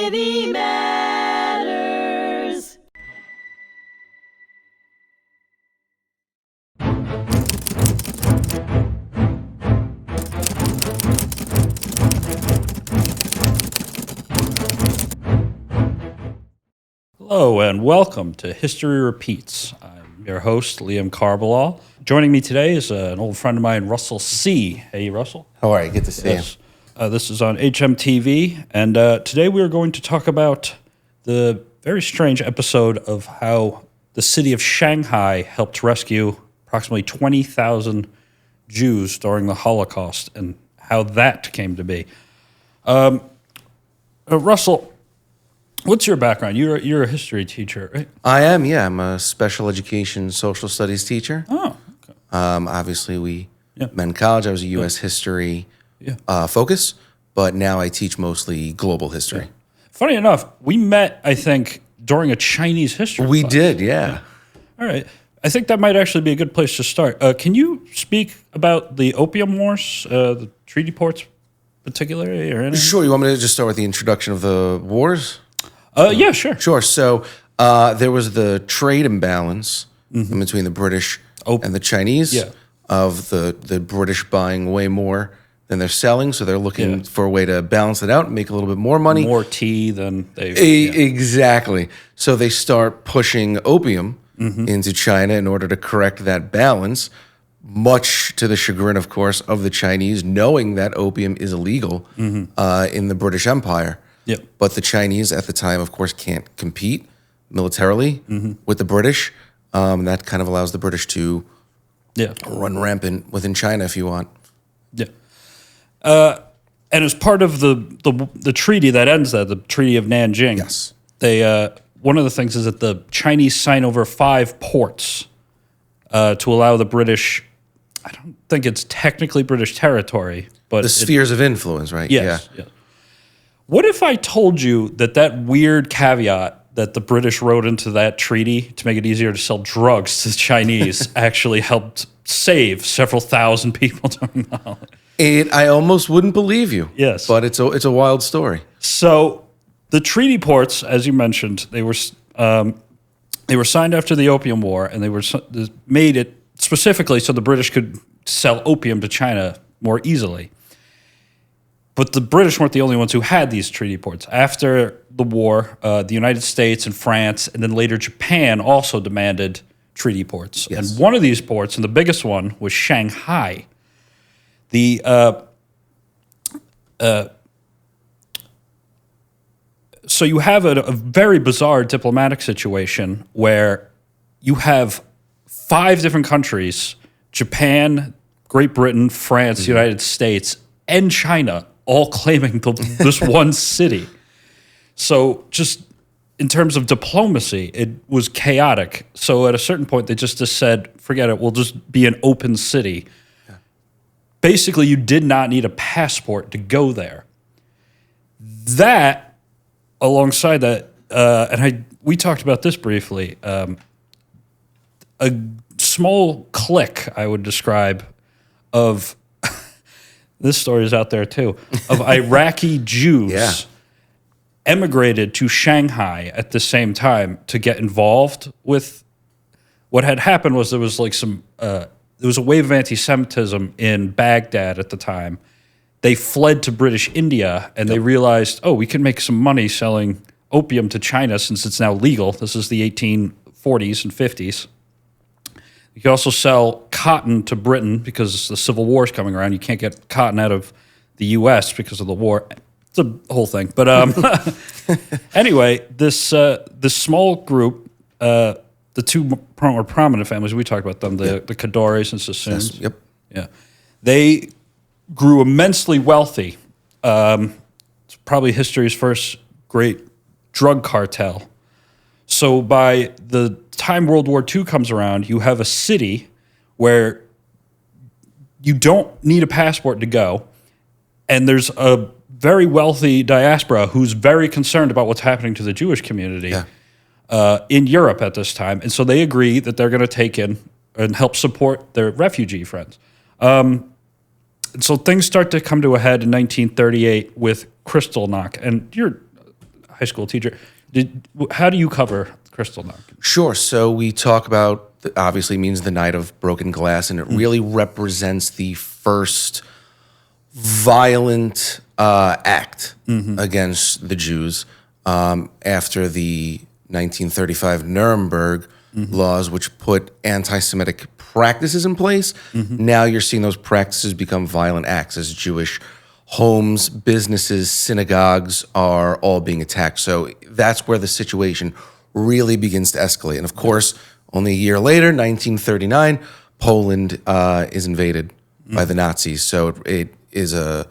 City Matters. Hello and welcome to History Repeats. I'm your host, Liam Carballal. Joining me today is an old friend of mine, Russell C. Hey, Russell. How are you? Good to see you. This is on HMTV, and today we are going to talk about the very strange episode of how the city of Shanghai helped rescue approximately 20,000 Jews during the Holocaust and how that came to be. Russell, what's your background? You're a history teacher, right? I am, yeah. I'm a special education social studies teacher. Oh, okay. Obviously, we met in college. I was a U.S. history focus, but now I teach mostly global history. Funny enough, we met, I think, during a Chinese history We class. did, yeah. All right. I think that might actually be a good place to start. Can you speak about the Opium Wars, the treaty ports particularly, or anything? Sure, you want me to just start with the introduction of the wars? Yeah, sure. Sure. So there was the trade imbalance in between the British and the Chinese of the British buying way more than they're selling. So they're looking for a way to balance it out and make a little bit more money. More tea than they... Exactly. So they start pushing opium into China in order to correct that balance, much to the chagrin, of course, of the Chinese, knowing that opium is illegal in the British Empire. Yep. But the Chinese at the time, of course, can't compete militarily with the British. That kind of allows the British to run rampant within China, if you want. Yeah. And as part of the treaty that ends that, the Treaty of Nanjing, they one of the things is that the Chinese sign over 5 ports to allow the British. I don't think it's technically British territory, but the spheres of influence, right? Yes. Yeah. What if I told you that weird caveat that the British wrote into that treaty to make it easier to sell drugs to the Chinese actually helped save several thousand people during the holiday? I almost wouldn't believe you. Yes. But it's a wild story. So the treaty ports, as you mentioned, they were signed after the Opium War, and they made it specifically so the British could sell opium to China more easily. But the British weren't the only ones who had these treaty ports. After the war, the United States and France, and then later Japan also demanded treaty ports. Yes. And one of these ports, and the biggest one, was Shanghai. So you have a very bizarre diplomatic situation where you have 5 different countries, Japan, Great Britain, France, United States, and China, all claiming this one city. So just in terms of diplomacy, it was chaotic. So at a certain point, they just said, forget it, we'll just be an open city. Yeah. Basically, you did not need a passport to go there. That, alongside that, we talked about this briefly, a small clique, I would describe, of... This story is out there too, of Iraqi Jews emigrated to Shanghai at the same time to get involved with what had happened. Was there was like there was a wave of anti-Semitism in Baghdad at the time. They fled to British India and they realized, we can make some money selling opium to China since it's now legal. This is the 1840s and 50s. You can also sell cotton to Britain because the Civil War is coming around. You can't get cotton out of the U.S. because of the war. It's a whole thing. But anyway, this small group, the 2 more prominent families, we talked about them, the Kadoories and Sassoons. Yep. Yeah. They grew immensely wealthy. It's probably history's first great drug cartel. So by the time World War II comes around, you have a city where you don't need a passport to go, and there's a very wealthy diaspora who's very concerned about what's happening to the Jewish community in Europe at this time. And so they agree that they're going to take in and help support their refugee friends. And so things start to come to a head in 1938 with Kristallnacht. And high school teacher. How do you cover Kristallnacht? Sure. So we talk about, obviously means the night of broken glass, and it really represents the first violent act against the Jews after the 1935 Nuremberg laws, which put anti-Semitic practices in place. Now you're seeing those practices become violent acts as Jewish homes, businesses, synagogues are all being attacked. So that's where the situation really begins to escalate. And of course, only a year later, 1939, Poland is invaded by the Nazis. So it is a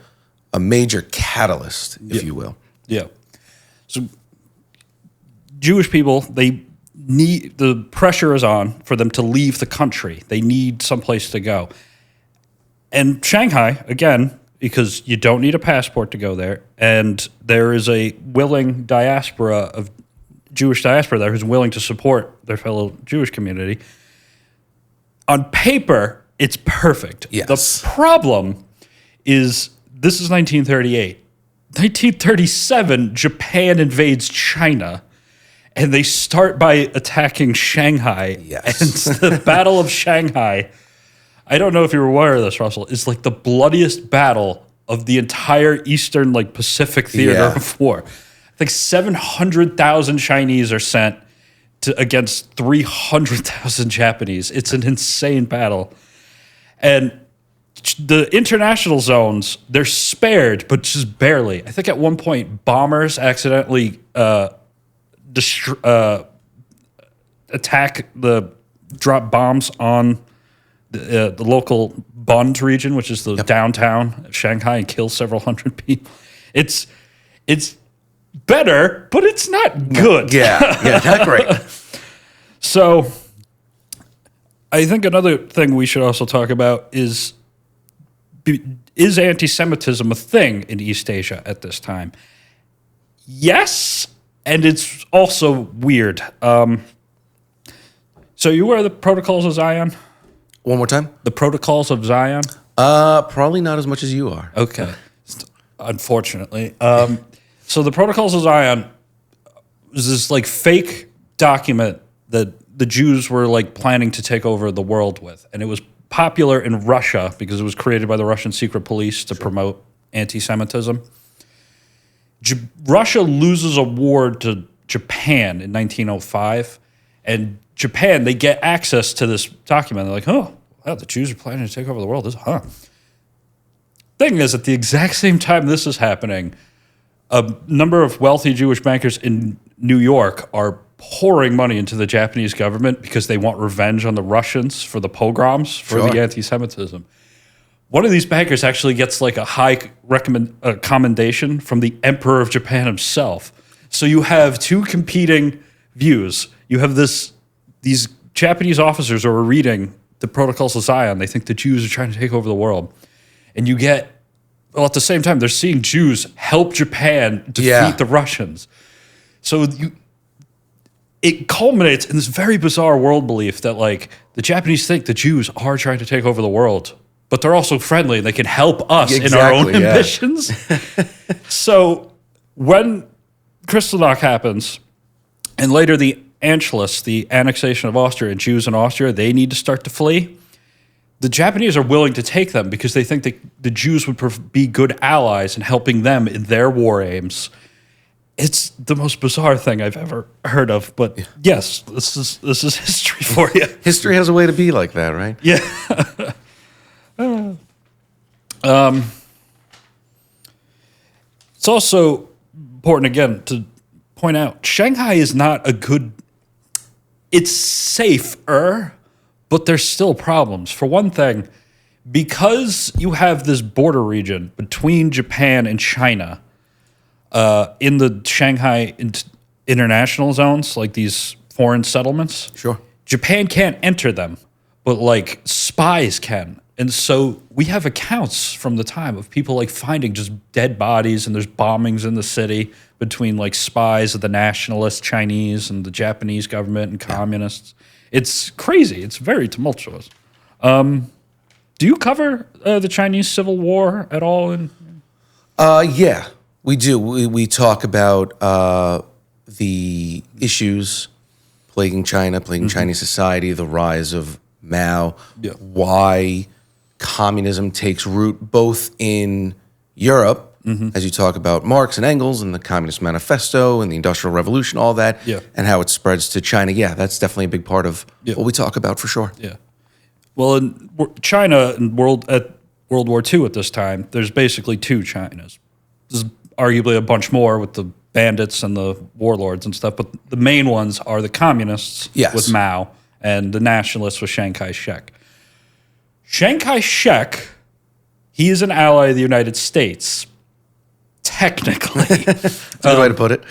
major catalyst, if you will. Yeah. So Jewish people, they need, the pressure is on for them to leave the country. They need someplace to go. And Shanghai, again, because you don't need a passport to go there, and there is a willing diaspora of Jewish diaspora there who's willing to support their fellow Jewish community. On paper, it's perfect. Yes. The problem is this is 1938. 1937, Japan invades China, and they start by attacking Shanghai. Yes. And the Battle of Shanghai, I don't know if you're aware of this, Russell, is like the bloodiest battle of the entire Eastern, like Pacific theater of war. I think 700,000 Chinese are sent against 300,000 Japanese. It's an insane battle. And the international zones, they're spared, but just barely. I think at one point, bombers accidentally drop bombs on the local Bund region, which is the downtown of Shanghai, and kill several hundred people. It's better, but it's not good. Yeah, not great. So I think another thing we should also talk about is anti-Semitism a thing in East Asia at this time? Yes, and it's also weird. So you aware of the Protocols of Zion? One more time? The Protocols of Zion? Probably not as much as you are. Okay. Unfortunately. So the Protocols of Zion was this like fake document that the Jews were like planning to take over the world with. And it was popular in Russia because it was created by the Russian secret police to promote anti-Semitism. Russia loses a war to Japan in 1905. And Japan, they get access to this document. They're like, oh, wow, the Jews are planning to take over the world. Thing is, at the exact same time this is happening, a number of wealthy Jewish bankers in New York are pouring money into the Japanese government because they want revenge on the Russians for the pogroms, for the anti-Semitism. One of these bankers actually gets like a high commendation from the Emperor of Japan himself. So you have two competing views. You have these Japanese officers who are reading the Protocols of Zion. They think the Jews are trying to take over the world. And you get, well, at the same time, they're seeing Jews help Japan defeat the Russians. So it culminates in this very bizarre world belief that, like, the Japanese think the Jews are trying to take over the world, but they're also friendly and they can help us in our own ambitions. So when Kristallnacht happens, and later the Anschluss, the annexation of Austria, and Jews in Austria, they need to start to flee. The Japanese are willing to take them because they think that the Jews would be good allies in helping them in their war aims. It's the most bizarre thing I've ever heard of, but yes, this is history for you. History has a way to be like that, right? Yeah. It's also important, again, to point out, Shanghai is not a good... It's safer, but there's still problems. For one thing, because you have this border region between Japan and China, in the Shanghai international zones, like these foreign settlements, Japan can't enter them, but like spies can. And so we have accounts from the time of people like finding just dead bodies, and there's bombings in the city between like spies of the nationalist Chinese and the Japanese government and communists. It's crazy. It's very tumultuous. Do you cover the Chinese Civil War at all? Yeah. We do. We talk about the issues plaguing China, plaguing Chinese society, the rise of Mao, why communism takes root both in Europe, as you talk about Marx and Engels and the Communist Manifesto and the Industrial Revolution, all that, and how it spreads to China. Yeah, that's definitely a big part of what we talk about for sure. Yeah. Well, in China at World War II at this time, there's basically two Chinas. There's arguably a bunch more with the bandits and the warlords and stuff, but the main ones are the communists with Mao and the nationalists with Chiang Kai-shek. Chiang Kai-shek, he is an ally of the United States, technically. That's a good way to put it.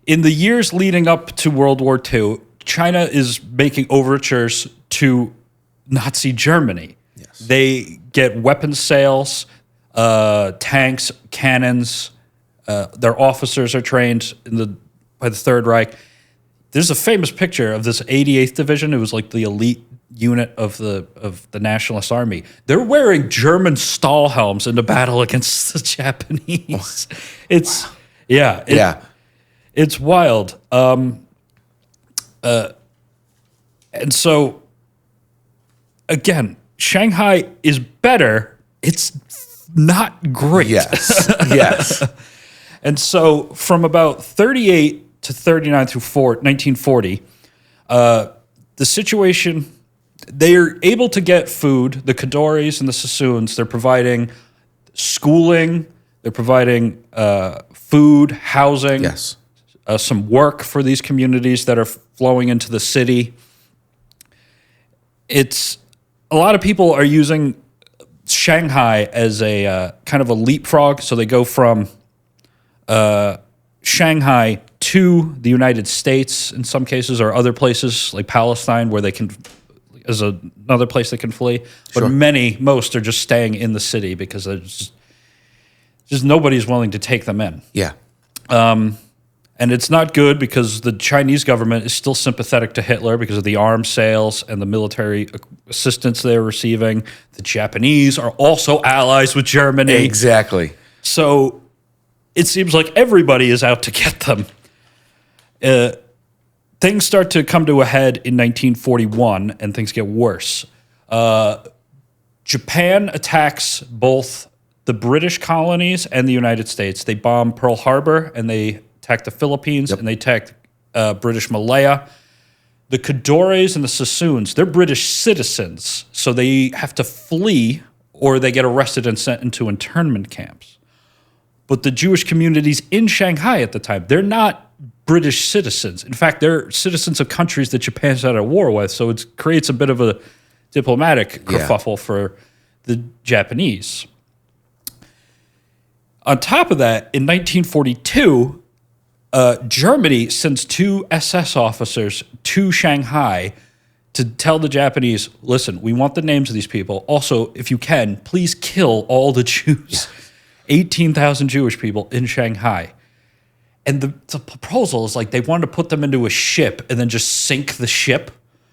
In the years leading up to World War II, China is making overtures to Nazi Germany. Yes. They get weapons sales, tanks, cannons. Their officers are trained by the Third Reich. There's a famous picture of this 88th Division. It was like the elite unit of the Nationalist Army. They're wearing German Stahlhelms in the battle against the Japanese. It's it's wild. And so again, Shanghai is better. It's not great. Yes. And so from about 38 to 39 through 1940, the situation, they're able to get food. The Kadoories and the Sassoons, they're providing schooling, they're providing food, housing, some work for these communities that are flowing into the city. It's a lot of people are using Shanghai as a kind of a leapfrog. So they go from Shanghai to the United States in some cases, or other places like Palestine where they can, as another place they can flee. But most are just staying in the city because there's just nobody's willing to take them in. Yeah. And it's not good because the Chinese government is still sympathetic to Hitler because of the arms sales and the military assistance they're receiving. The Japanese are also allies with Germany. Exactly. So it seems like everybody is out to get them. Things start to come to a head in 1941, and things get worse. Japan attacks both the British colonies and the United States. They bomb Pearl Harbor, and they attack the Philippines, and they attack British Malaya. The Kadoories and the Sassoons, they're British citizens, so they have to flee or they get arrested and sent into internment camps. But the Jewish communities in Shanghai at the time, they're not British citizens. In fact, they're citizens of countries that Japan's at war with, so it creates a bit of a diplomatic kerfuffle for the Japanese. On top of that, in 1942, Germany sends 2 SS officers to Shanghai to tell the Japanese, listen, we want the names of these people. Also, if you can, please kill all the Jews. 18,000 Jewish people in Shanghai. And the proposal is like they wanted to put them into a ship and then just sink the ship.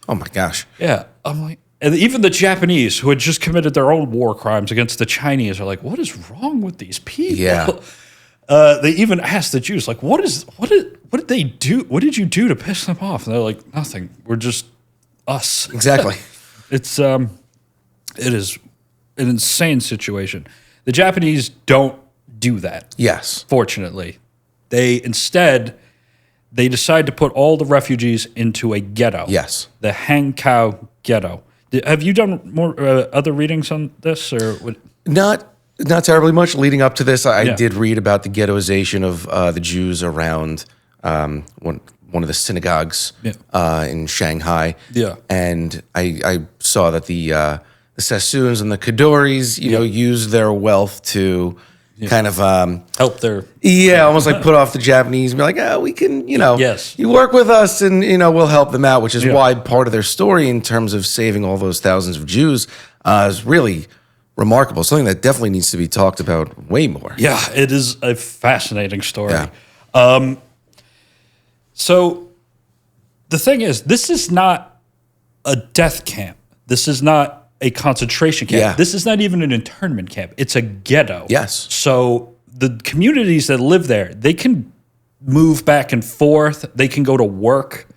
Oh, my gosh. Yeah. I'm like, and even the Japanese, who had just committed their own war crimes against the Chinese, are like, what is wrong with these people? Yeah. They even asked the Jews, like, what did they do? What did you do to piss them off? And they're like, nothing. We're just us. Exactly. It is an insane situation. The Japanese don't do that. Yes. Fortunately. They decide to put all the refugees into a ghetto. Yes. The Hongkou ghetto. Have you done more other readings on this, or what? Not terribly much. Leading up to this, I did read about the ghettoization of the Jews around one of the synagogues in Shanghai. Yeah, and I saw that the Sassoons and the Kadoories, used their wealth to kind of help their almost like put off the Japanese and be like, we can, you work with us and we'll help them out, which is why part of their story in terms of saving all those thousands of Jews is really remarkable. Something that definitely needs to be talked about way more. Yeah, it is a fascinating story. Yeah. So the thing is, this is not a death camp. This is not a concentration camp. Yeah. This is not even an internment camp. It's a ghetto. Yes. So the communities that live there, they can move back and forth. They can go to work.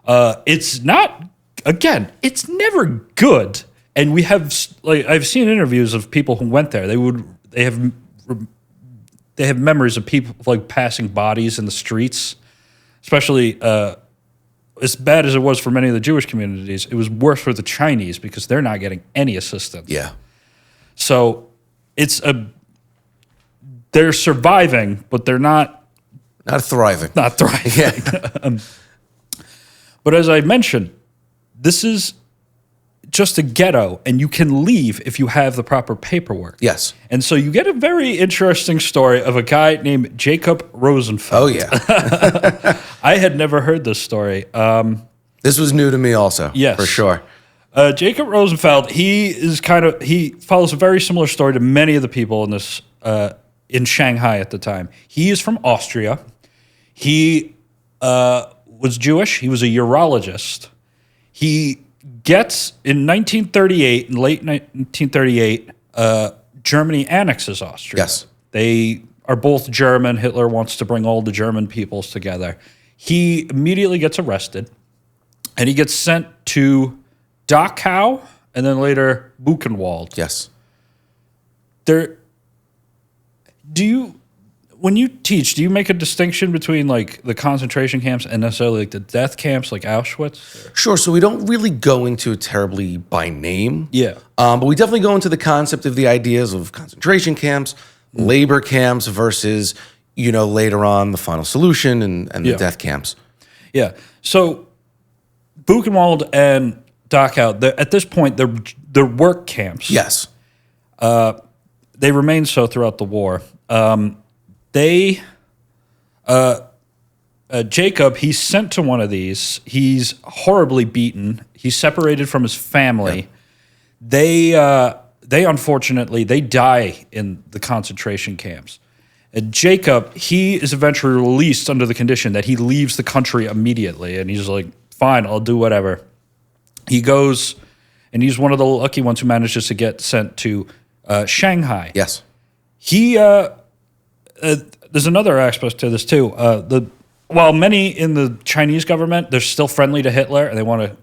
It's not, again, it's never good. And we have, like, I've seen interviews of people who went there. They have memories of people like passing bodies in the streets, especially as bad as it was for many of the Jewish communities. It was worse for the Chinese because they're not getting any assistance. Yeah. So they're surviving, but they're not thriving. Not thriving. Yeah. But as I mentioned, this is just a ghetto, and you can leave if you have the proper paperwork. Yes. And so you get a very interesting story of a guy named Jacob Rosenfeld. Oh, yeah. I had never heard this story. This was new to me also. Yes. For sure. Jacob Rosenfeld, he follows a very similar story to many of the people in this in Shanghai at the time. He is from Austria. He was Jewish. He was a urologist. He gets, in 1938, in late 1938, Germany annexes Austria. Yes. They are both German. Hitler wants to bring all the German peoples together. He immediately gets arrested, and he gets sent to Dachau and then later Buchenwald. Yes. When you teach, do you make a distinction between like the concentration camps and necessarily like the death camps like Auschwitz? Sure. So we don't really go into it terribly by name. Yeah. But we definitely go into the concept of the ideas of concentration camps, labor camps versus, later on the final solution and the death camps. Yeah. So Buchenwald and Dachau, at this point, they're work camps. Yes. They remained so throughout the war. Jacob, he's sent to one of these. He's horribly beaten. He's separated from his family. Yeah. They unfortunately, they die in the concentration camps. And Jacob, he is eventually released under the condition that he leaves the country immediately. And he's like, fine, I'll do whatever. He goes, and he's one of the lucky ones who manages to get sent to Shanghai. Yes. There's another aspect to this too. While many in the Chinese government, they're still friendly to Hitler, and they want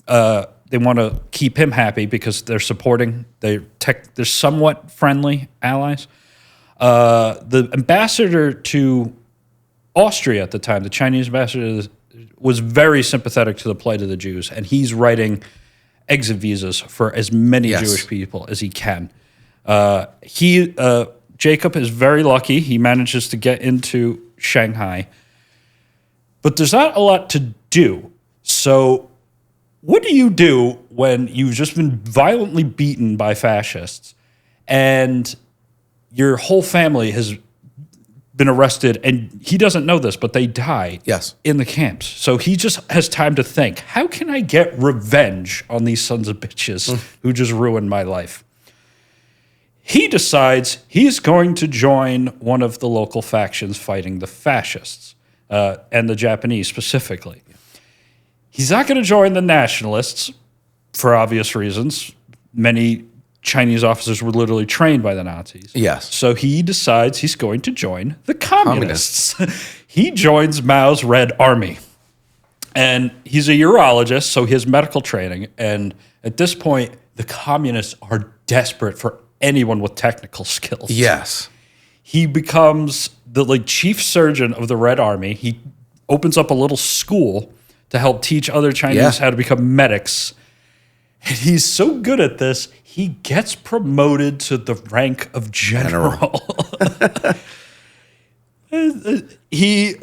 to keep him happy because they're supporting. They're somewhat friendly allies. The ambassador to Austria at the time, the Chinese ambassador, was very sympathetic to the plight of the Jews, and he's writing exit visas for as many Jewish people as he can. Jacob is very lucky. He manages to get into Shanghai. But there's not a lot to do. So what do you do when you've just been violently beaten by fascists and your whole family has been arrested, and he doesn't know this, but they die in the camps. So he just has time to think, how can I get revenge on these sons of bitches who just ruined my life? He decides he's going to join one of the local factions fighting the fascists, and the Japanese specifically. He's not going to join the nationalists for obvious reasons. Many Chinese officers were literally trained by the Nazis. Yes. So he decides he's going to join the communists. He joins Mao's Red Army. And he's a urologist, so he has medical training. And at this point, the communists are desperate for anyone with technical skills. Yes. He becomes the chief surgeon of the Red Army. He opens up a little school to help teach other Chinese how to become medics. And he's so good at this, he gets promoted to the rank of general. He's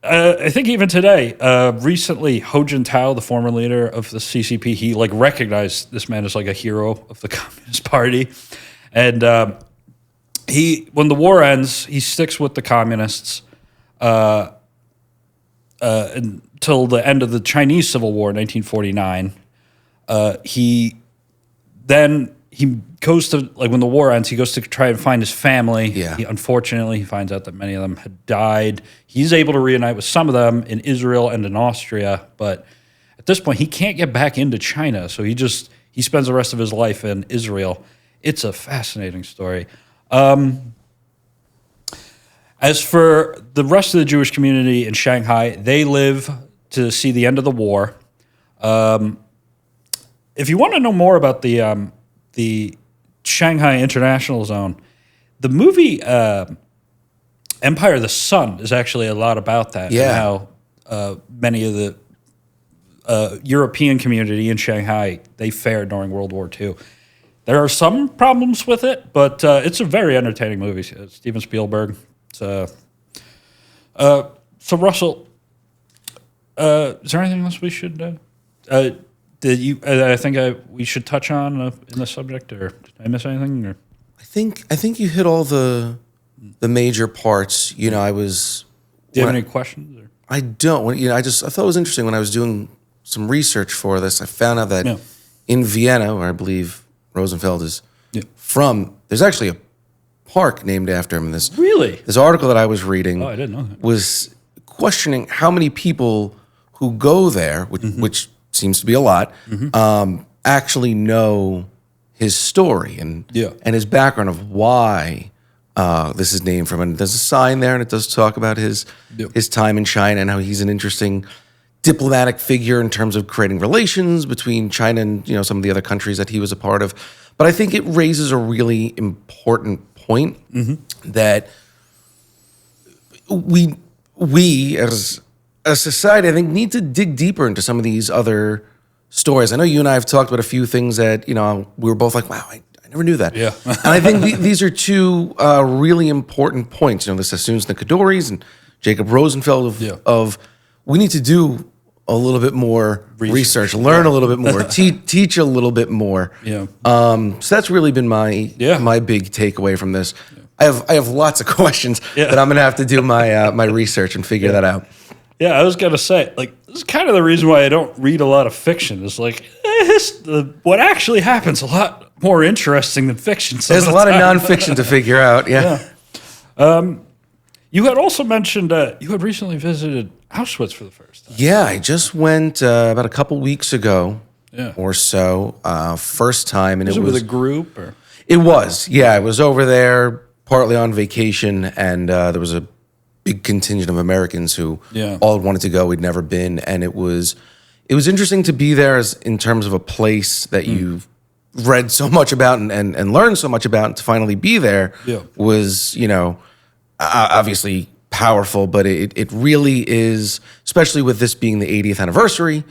I think even today, recently, Hu Jintao, the former leader of the CCP, he recognized this man as a hero of the Communist Party. And when the war ends, he sticks with the communists until the end of the Chinese Civil War in 1949. He goes to, when the war ends, he goes to try and find his family. Yeah. Unfortunately, he finds out that many of them had died. He's able to reunite with some of them in Israel and in Austria, but at this point, he can't get back into China, so he spends the rest of his life in Israel. It's a fascinating story. As for the rest of the Jewish community in Shanghai, they live to see the end of the war. If you want to know more about the Shanghai International Zone, the movie Empire of the Sun is actually a lot about that. Yeah. And how many of the European community in Shanghai, they fared during World War II. There are some problems with it, but it's a very entertaining movie. Steven Spielberg. So Russell, is there anything else we should? We should touch on in the subject, or did I miss anything? Or I think you hit all the major parts. You know, do you have any questions? Or? I don't. You know, I thought it was interesting when I was doing some research for this. I found out that in Vienna, where I believe Rosenfeld is from, there's actually a park named after him. This article that I was reading, I didn't know that, was questioning how many people who go there, which seems to be a lot, actually know his story and his background of why this is named from. And there's a sign there, and it does talk about his time in China and how he's an interesting diplomatic figure in terms of creating relations between China and some of the other countries that he was a part of. But I think it raises a really important point that we as a society, I think, need to dig deeper into some of these other stories. I know you and I have talked about a few things that we were both like, wow, I never knew that. Yeah. And I think these are two really important points. The Sassoons and the Kadoories and Jacob Rosenfeld of we need to do a little bit more research, learn a little bit more, teach a little bit more. Yeah. So that's really been my big takeaway from this. I have lots of questions that I'm gonna have to do my research and figure that out. Yeah, I was gonna say, this is kind of the reason why I don't read a lot of fiction. It's what actually happens a lot more interesting than fiction. There's a lot of nonfiction to figure out. Yeah. You had also mentioned you had recently visited Auschwitz for the first time. Yeah, I just went about a couple weeks ago or so. First time, and was it with a group or? It was. Yeah, I was over there partly on vacation, and there was a big contingent of Americans who all wanted to go. We'd never been, and it was interesting to be there in terms of a place that you've read so much about and learned so much about, and to finally be there was obviously powerful, but it really is, especially with this being the 80th anniversary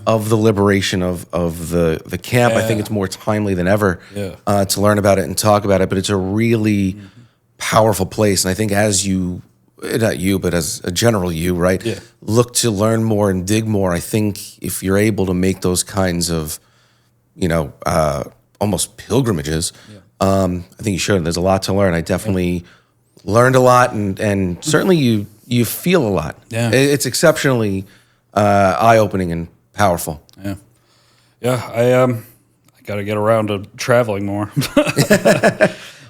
of the liberation of the camp. I think it's more timely than ever to learn about it and talk about it, but it's a really powerful place. And I think as not you, but as a general right, look to learn more and dig more, I think if you're able to make those kinds of, almost pilgrimages, I think you should. There's a lot to learn. I definitely learned a lot, and certainly you feel a lot. Yeah. It's exceptionally eye-opening and powerful. I got to get around to traveling more.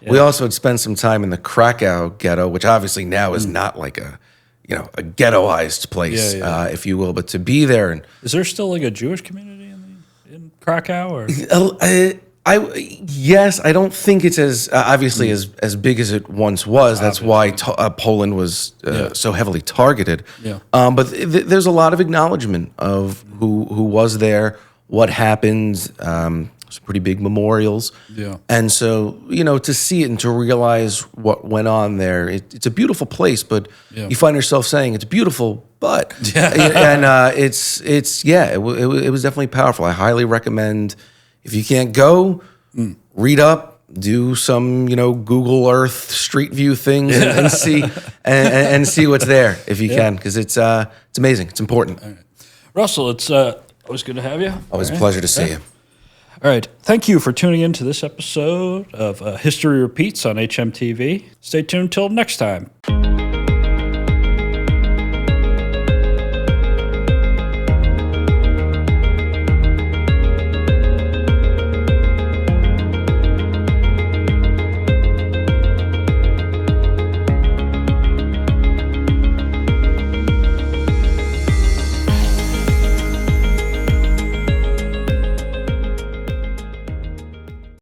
We also had spent some time in the Krakow ghetto, which obviously now is not like a ghettoized place, if you will. But to be there, and is there still a Jewish community in Krakow? Or yes, I don't think it's as obviously as big as it once was. That's why Poland was so heavily targeted. But there's a lot of acknowledgement of who was there, what happened. Some pretty big memorials. And so, to see it and to realize what went on there, it's a beautiful place, but you find yourself saying it's beautiful, but, and it was definitely powerful. I highly recommend, if you can't go, read up, do some, Google Earth Street View things and see, and see what's there if you can, because it's amazing. It's important. All right. Russell, it's always good to have you. Always a pleasure to see you. All right. Thank you for tuning in to this episode of History Repeats on HMTV. Stay tuned till next time.